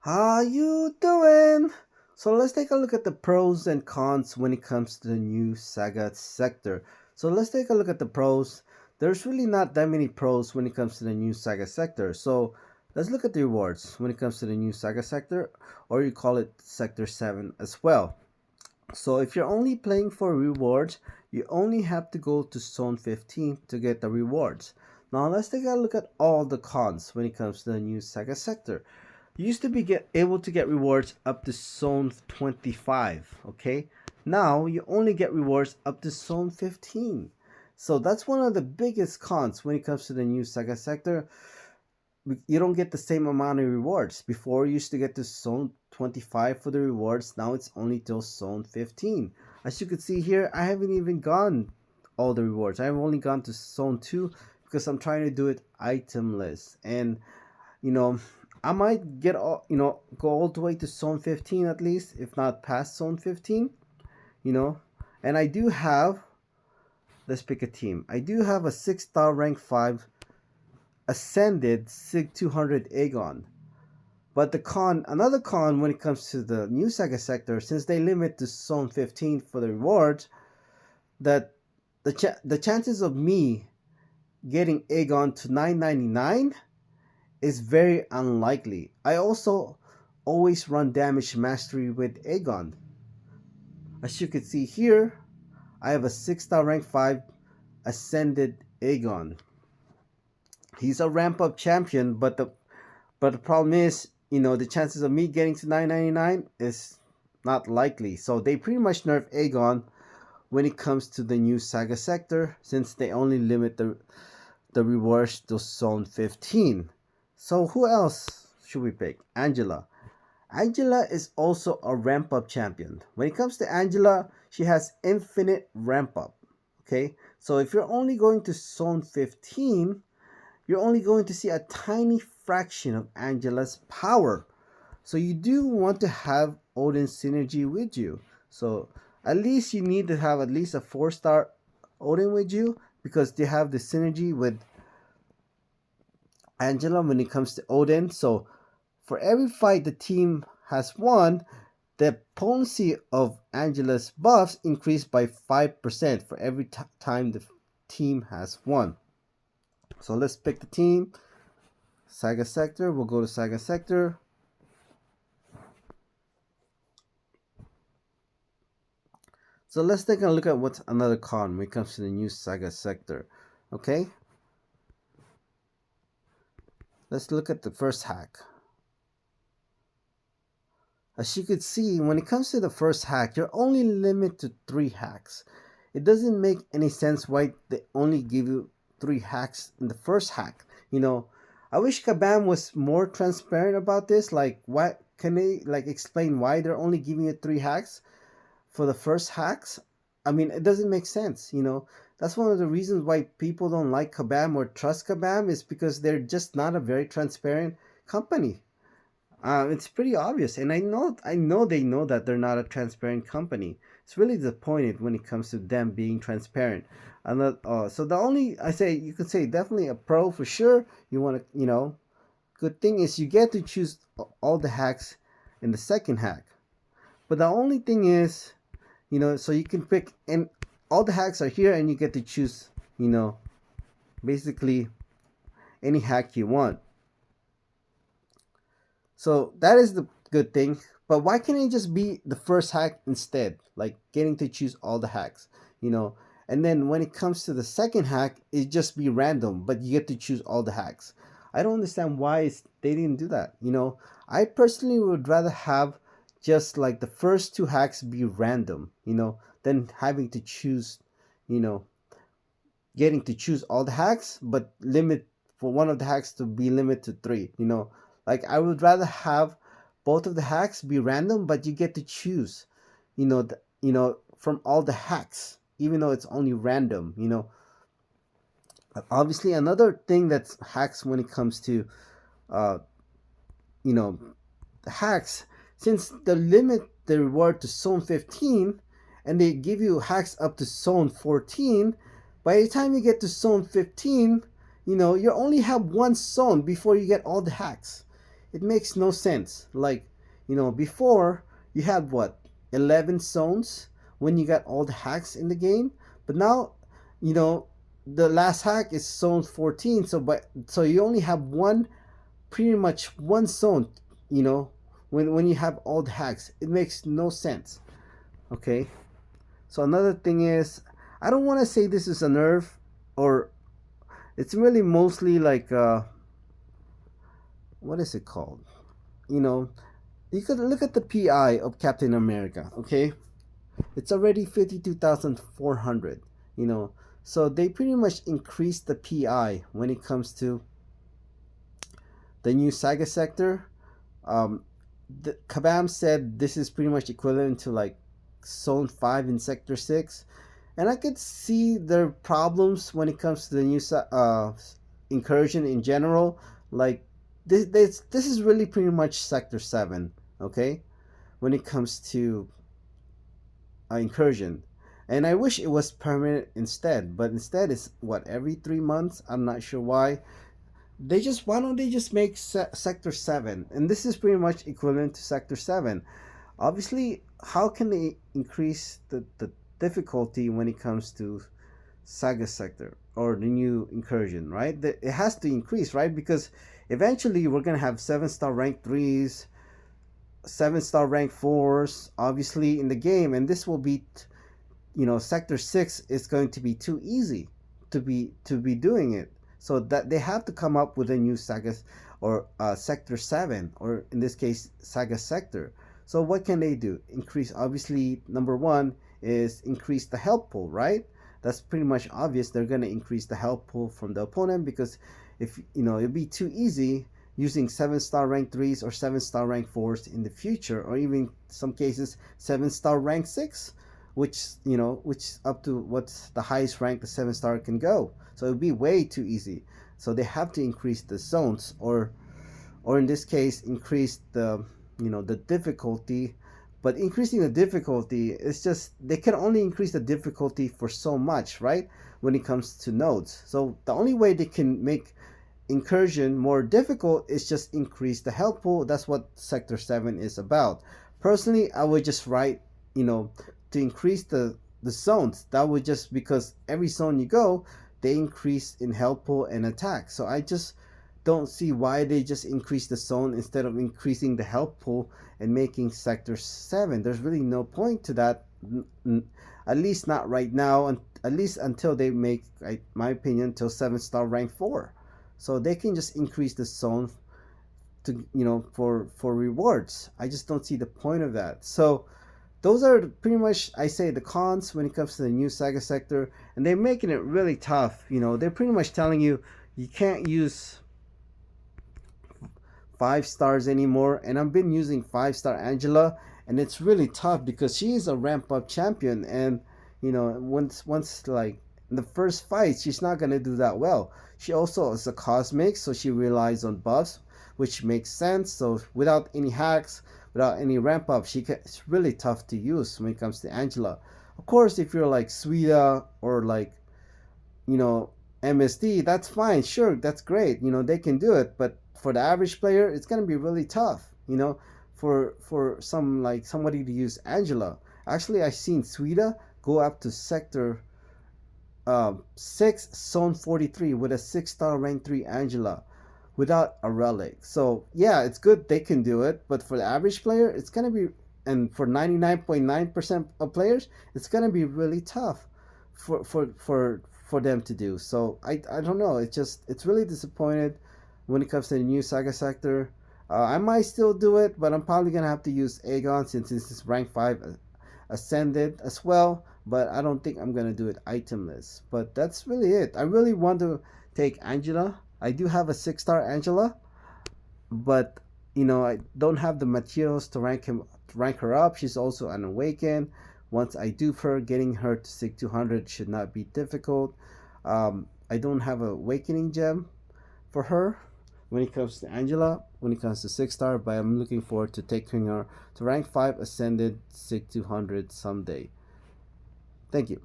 How you doing? So let's take a look at the pros and cons when it comes to the new Saga sector. So let's take a look at the pros. There's really not that many pros when it comes to the new Saga sector. So let's look at the rewards when it comes to the new Saga sector, or you call it Sector 7 as well. So if you're only playing for rewards, you only have to go to Zone 15 to get the rewards. Now let's take a look at all the cons when it comes to the new Saga sector. You used to be able to get rewards up to zone 25, okay? Now you only get rewards up to zone 15. So that's one of the biggest cons when it comes to the new Saga sector. You don't get the same amount of rewards. Before you used to get to zone 25 for the rewards, now it's only till zone 15. As you can see here, I haven't even gone all the rewards. I've only gone to zone 2 because I'm trying to do it itemless. And you know, I might get all, go all the way to zone 15 at least, if not past zone 15, you know. And I do have, let's pick a team. I do have a 6-star rank 5 ascended Sig 200 Aegon. But another con when it comes to the new Saga sector, since they limit to zone 15 for the rewards, that the chances of me getting Aegon to 999 is very unlikely. I also always run damage mastery with Aegon. As you can see here, I have a 6-star rank 5 ascended Aegon. He's a ramp up champion, but the problem is, the chances of me getting to 999 is not likely. So they pretty much nerf Aegon when it comes to the new Saga sector, since they only limit the rewards to zone 15. So who else should we pick? Angela. Angela is also a ramp up champion. When it comes to Angela, she has infinite ramp up. Okay, so if you're only going to zone 15, you're only going to see a tiny fraction of Angela's power. So you do want to have Odin synergy with you. So at least you need to have at least a 4-star Odin with you, because they have the synergy with Angela when it comes to Odin. So for every fight the team has won, the potency of Angela's buffs increased by 5% for every time the team has won. So let's pick the team. Saga Sector. We'll go to Saga Sector. So let's take a look at what's another con when it comes to the new Saga Sector. Okay? Let's look at the first hack. As you can see, when it comes to the first hack, you're only limited to 3 hacks. It doesn't make any sense why they only give you 3 hacks in the first hack. I wish Kabam was more transparent about this. Like, why can they explain why they're only giving you 3 hacks for the first hacks? I mean, it doesn't make sense. That's one of the reasons why people don't like Kabam or trust Kabam, is because they're just not a very transparent company. It's pretty obvious, and I know they know that they're not a transparent company. It's really disappointed when it comes to them being transparent. So the only I say you could say definitely a pro for sure. You want to good thing is you get to choose all the hacks in the second hack. But the only thing is, so you can pick, and all the hacks are here, and you get to choose, basically any hack you want. So that is the good thing. But why can't it just be the first hack instead? Like getting to choose all the hacks, you know? And then when it comes to the second hack, it just be random, but you get to choose all the hacks. I don't understand why they didn't do that. I personally would rather have just like the first 2 hacks be random, than having to choose, you know, getting to choose all the hacks, but limit for one of the hacks to be limited to 3. Like I would rather have both of the hacks be random, but you get to choose, from all the hacks, even though it's only random. Obviously, another thing that's hacks when it comes to, uh, you know, the hacks, since the limit the reward to zone 15, and they give you hacks up to zone 14. By the time you get to zone 15, you only have one zone before you get all the hacks. it makes no sense. Like, before you had what, 11 zones when you got all the hacks in the game, but now, you know, the last hack is zone 14. So you only have pretty much one zone. You know, when you have all the hacks, it makes no sense. Okay. So another thing is, I don't want to say this is a nerf, or it's really mostly like what is it called? You know, you could look at the PI of Captain America. Okay, it's already 52,400. You know, so they pretty much increased the PI when it comes to the new Saga sector. Um, Kabam said this is pretty much equivalent to like Zone 5 in Sector 6. And I could see their problems when it comes to the new incursion in general. Like, this is really pretty much Sector 7, okay? When it comes to incursion. And I wish it was permanent instead, but instead it's what, every 3 months? I'm not sure why. Why don't they just make Sector 7? And this is pretty much equivalent to Sector 7. Obviously, how can they increase the difficulty when it comes to Saga sector or the new incursion, right? It has to increase, right? Because eventually we're gonna have 7-star rank 3s, 7-star rank 4s, obviously in the game, and this will be, sector 6 is going to be too easy to be doing it. So that they have to come up with a new Saga or sector 7, or in this case Saga sector. So what can they do? Increase, obviously, number one is increase the health pool, right? That's pretty much obvious. They're going to increase the health pool from the opponent, because if it'd be too easy using 7-star rank 3s or 7-star rank 4s in the future, or even some cases 7-star rank 6, which up to what's the highest rank the 7-star can go. So it would be way too easy. So they have to increase the zones, or in this case increase the difficulty. But increasing the difficulty is just, they can only increase the difficulty for so much, right? When it comes to nodes, so the only way they can make incursion more difficult is just increase the health pool. That's what sector 7 is about. Personally, I would just write, to increase the zones. That would just, because every zone you go, they increase in health pool and attack. So I just don't see why they just increase the zone instead of increasing the health pool and making sector 7. There's really no point to that, at least not right now, and at least until they make, my opinion, till 7-star rank 4. So they can just increase the zone to, for rewards. I just don't see the point of that. So those are pretty much, I say, the cons when it comes to the new Saga sector, and they're making it really tough. They're pretty much telling you can't use 5 stars anymore. And I've been using 5-star Angela, and it's really tough because she is a ramp up champion, and once like in the first fight, she's not gonna do that well. She also is a cosmic, so she relies on buffs, which makes sense. So without any hacks, without any ramp up, it's really tough to use when it comes to Angela. Of course, if you're like Suida or like, you know, MSD, that's fine. Sure, that's great. They can do it. But for the average player, it's gonna be really tough. For somebody to use Angela. Actually, I've seen Suida go up to sector 6, zone 43 with a 6-star rank 3 Angela without a relic. So yeah, it's good they can do it, but for the average player, it's gonna be, and for 99.9% of players, it's gonna be really tough for them to do. So I don't know. It's really disappointed when it comes to the new Saga sector. I might still do it, but I'm probably gonna have to use Aegon since it's rank 5 ascended as well. But I don't think I'm gonna do it itemless. But that's really it. I really want to take Angela. I do have a 6-star Angela, but I don't have the materials to rank her up. She's also an awaken. Once I dupe her, getting her to Sig 200 should not be difficult. I don't have a awakening gem for her when it comes to Angela, when it comes to 6-star, but I'm looking forward to taking her to rank 5 ascended Sig 200 someday. Thank you.